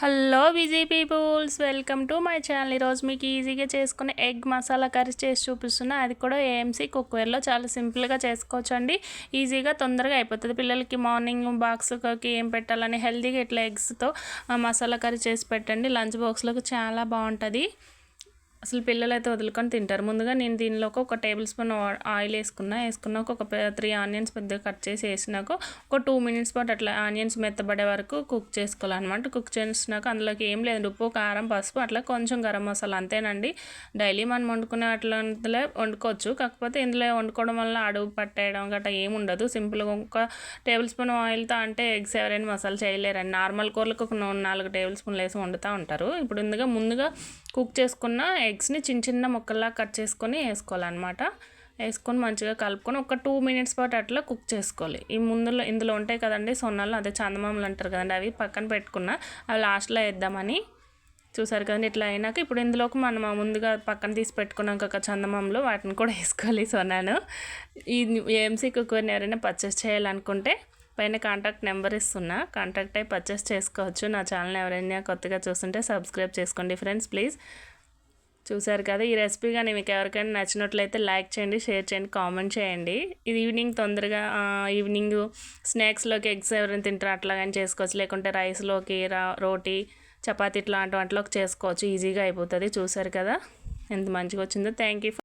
Hello busy peoples, welcome to my channel. ఈరోజు మీకు ఈజీగా చేసుకునే ఎగ్ మసాలా కర్రీ చేసి చూపిస్తున్నా. అది కూడా ఏఎంసీ కుక్వేర్లో చాలా సింపుల్గా చేసుకోవచ్చు అండి. ఈజీగా తొందరగా అయిపోతుంది. పిల్లలకి మార్నింగ్ బాక్స్కి ఏం పెట్టాలని హెల్తీగా ఇట్లా ఎగ్స్తో మసాలా కర్రీ చేసి పెట్టండి. లంచ్ బాక్స్లోకి చాలా బాగుంటుంది. అసలు పిల్లలు అయితే వదులుకొని తింటారు. ముందుగా నేను దీనిలోకి ఒక టేబుల్ స్పూన్ ఆయిల్ వేసుకున్నాక ఒక 3 ఆనియన్స్ పెద్దగా కట్ చేసి వేసినాక ఒక 2 మినిట్స్ పాటు అట్లా ఆనియన్స్ మెత్తబడే వరకు కుక్ చేసుకోవాలన్నమాట. కుక్ చేసినాక అందులోకి ఏం లేదు, ఉప్పు, కారం, పసుపు, అట్లా కొంచెం గరం మసాలా, అంతేనండి. డైలీ మనం వండుకునే అట్లా వండుకోవచ్చు. కాకపోతే ఇందులో వండుకోవడం వల్ల అడుగు పట్టేయడం గట్రా ఏముండదు. సింపుల్గా ఒక టేబుల్ స్పూన్ ఆయిల్తో అంటే ఎగ్స్ ఎవరైనా మసాలా చేయలేరండి. నార్మల్ కూరలకు ఒక 4 టేబుల్ స్పూన్లు వేసి వండుతూ ఉంటారు. ఇప్పుడు ముందుగా కుక్ చేసుకున్న ఎగ్స్ని చిన్న చిన్న ముక్కల్లా కట్ చేసుకొని వేసుకోవాలన్నమాట. వేసుకొని మంచిగా కలుపుకొని ఒక 2 మినిట్స్ పాటు అట్లా కుక్ చేసుకోవాలి. ఇందులో ఉంటాయి కదండి సొన్నాలు, అదే చందమామలు అంటారు కదండి, అవి పక్కన పెట్టుకున్న అవి లాస్ట్లో వేద్దామని. చూసారు కదండి. ఇట్లా అయినాక ఇప్పుడు ఇందులోకి మనం ముందుగా పక్కన తీసి పెట్టుకున్నాక ఒక చందమామలు వాటిని కూడా వేసుకోవాలి. సొన్నాను ఈ ఏఎంసీ కుక్కర్ని ఎవరైనా పర్చేస్ చేయాలనుకుంటే పైన కాంటాక్ట్ నెంబర్ ఇస్తున్నా, కాంటాక్ట్ అయ్యి పర్చేస్ చేసుకోవచ్చు. నా ఛానల్ ఎవరైనా కొత్తగా చూస్తుంటే సబ్స్క్రైబ్ చేసుకోండి ఫ్రెండ్స్, ప్లీజ్. చూసారు కదా, ఈ రెసిపీ కానీ మీకు ఎవరికైనా నచ్చినట్లయితే లైక్ చేయండి, షేర్ చేయండి, కామెంట్ చేయండి. ఇది ఈవినింగ్ తొందరగా ఈవినింగ్ స్నాక్స్లోకి ఎగ్స్ ఎవరైనా తింటారో అట్లా కానీ చేసుకోవచ్చు. లేకుంటే రైస్లోకి రోటీ, చపాతీ ఇట్లాంటి వాటిలోకి చేసుకోవచ్చు. ఈజీగా అయిపోతుంది. చూసారు కదా ఎంత మంచిగా వచ్చిందో. Thank you.